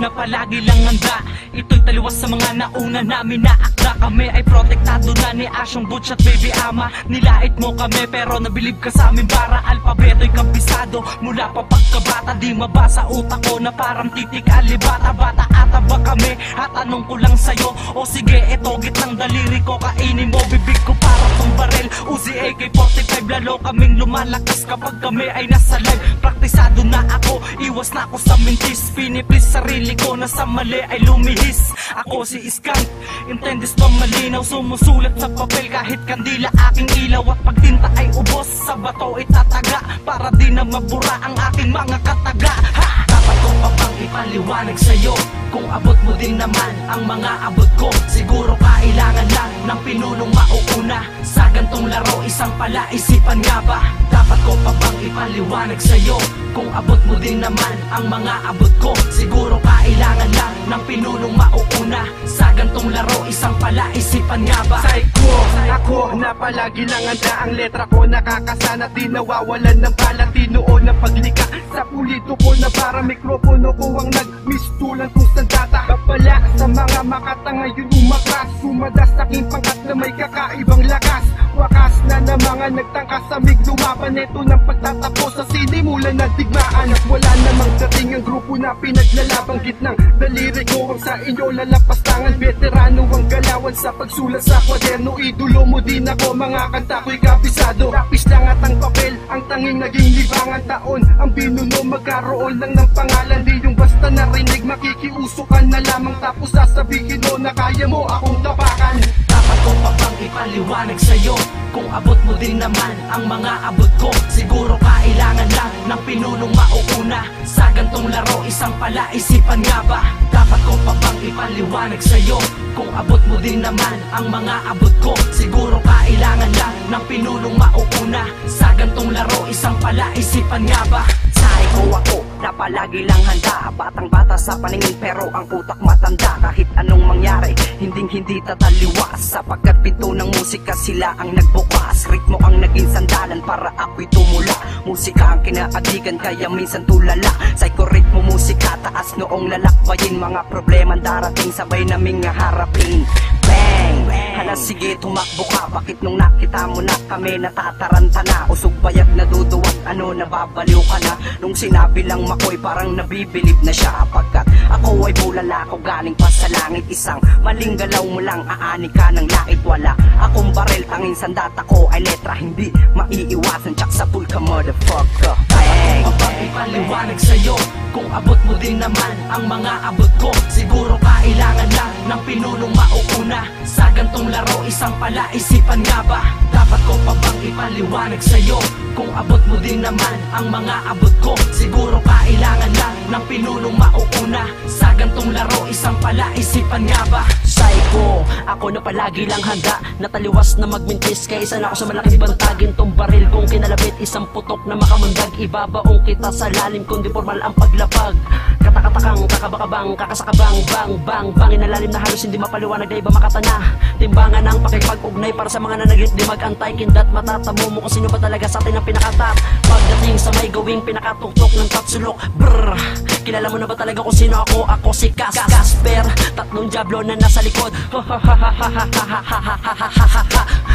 na palagi lang handa. Ito'y taliwas sa mga nauna namin na akda. Kami ay protektado na ni Asyong Butch at Baby Ama. Nilait mo kami pero nabilib ka sa amin para alpabeto'y kabisado. Mula pa pagkabata di mabasa utak ko na parang titik alibata. Bata ata ba kami? At tanong ko lang sa'yo, o sige eto gitnang daliri ko, kainin mo bibig ko para tong barel. Uzi AK-45 lalo kaming lumalakas kapag kami ay nasa live. Praktisado na ako, iwas na ako sa mintis. Piniplis sarili ko na sa mali ay lumihis. Ako si Skunk, intendis pa malinaw, sumusulat sa papel kahit kandila aking ilaw. At pagtinta ay ubos, sa bato itataga para di na mabura ang aking mga kataga. Ha! Dapat ko pa bang ipaliwanag sa'yo kung abot mo din naman ang mga abot ko? Siguro kailangan lang ng pinunong mauuna sa gantong laro, isang palaisipan nga ba? Dapat ko pa bang ipaliwanag sa'yo kung abot mo din naman ang mga abot ko? Siguro kailangan lang ng pinunong mauuna sa gantong laro, isang palaisipan nga ba? Psycho, ako na palagi lang handa. Ang letra ko nakakasana, di nawawalan ng bala. Tinoon ng paglika sa pulito ko na para mikropono ko ang nagmistulan kung sandata. Kapala sa mga makata ngayon umakas, sumadas sa aking pangkat na may kakaibang lakas. Wakas na na mga nagtangkas sa mig lumaban. Ito ng pagtatapos sa sinimulan na digmaan. At wala namang dating ang grupo na pinaglalaban. Gitnang daliri ko ang sa inyo lalapastangan. Veterano ang galawan sa pagsulat sa kwaderno. Idolo mo din ako, mga kanta ko'y kabisado. Rapis lang at ang papel, ang tanging naging libangan. Taon ang binuno, magkaroon lang ng pangalan. Di yung basta narinig, makikiusukan na lamang. Tapos sasabihin mo na kaya mo akong tapakan. Dapat ko pa bang ipaliwanag sa'yo kung abot mo din naman ang mga abot ko? Siguro kailangan lang ng pinunong mauuna sa gantong laro, isang palaisipan nga ba? Dapat ko pa bang ipaliwanag sa'yo kung abot mo din naman ang mga abot ko? Siguro kailangan lang ng pinunong mauuna sa gantong laro, isang palaisipan nga ba? Psycho ako na palagi lang handa. Batang bata sa paningin pero ang utak matanda. Kahit anong mangyari, hindi tataliwas. Sapagkat pinto ng musika sila ang nagbukas. Ritmo ang naging sandalan para ako'y tumula. Musika ang kinaagigan kaya minsan tulala. Psycho ritmo musika taas noong lalakbayin. Mga problema darating sabay naming harapin. Bang! Hala sige tumakbo ka. Bakit nung nakita mo na kami natataranta na? Usog bayag na duduwat ano nababaliw ka na? Nung sinabi lang mako'y parang nabibilib na siya. Pagkat ako ay bulala ko galing pa sa langit. Isang maling galaw mo lang aani ka ng lait. Wala akong barel, tanging sandata ko ay letra. Hindi maiiwasan tsak sa pool ka motherfucker. Bang! Kapag ipaliwanag sa'yo kung abot mo din naman ang mga abot ko? Siguro kailangan lang ng pinunong mauuna sa gantong laro, isang palaisipan nga ba? Dapat ko pa bang ipaliwanag sa'yo kung abot mo din naman ang mga abot ko? Siguro kailangan lang ng pinunong mauuna sa gantong laro, isang palaisipan nga ba? Psycho, ako na palagi lang handa. Nataliwas na magmintis kaysa na ako sa malaking bantagin. Tong baril kong kinalabit, isang putok na makamundag. Ibabaong kita sa lalim kundi formal ang paglapag. Katakatakang, kakabakabang, kakasakabang, bang, bang, bang. Inalalim na halos hindi mapaliwanag na iba makatana. Timbangan ang pakipag-ugnay para sa mga nanaglit di mag-antay. Kindat matatamo mo kung sino ba talaga sa atin ang pinakatap. Pagdating sa may gawing pinakatuktok ng tatsulok. Brrr, kilala mo na ba talaga kung sino ako? Ako si Casper, tatlong diablo na nasa likod.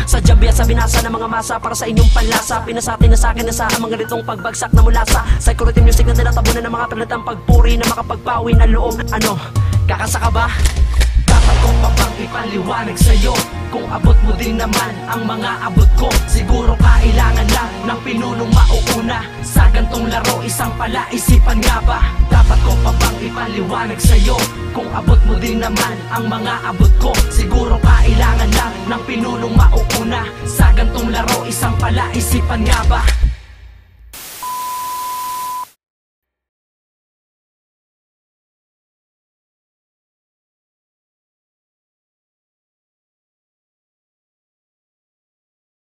Sa jabi at sa binasa ng mga masa para sa inyong panlasa. Pinasati na sa akin na sa mga ganitong pagbagsak na mula sa psychorhythm music na tinatabunan ng mga pilatang pagpuri na makapagpawi ng loob. Ano, kakasaka ba? Dapat ko pa bang ipaliwanag sa'yo kung abot mo din naman ang mga abot ko? Siguro kailangan lang ng pinunong mauuna sa gantong laro, isang palaisipan nga ba? Dapat ko pa bang ipaliwanag sa'yo kung abot mo din naman ang mga abot ko? Siguro kailangan lang ng pinunong mauuna sa gantong laro, isang palaisipan nga ba?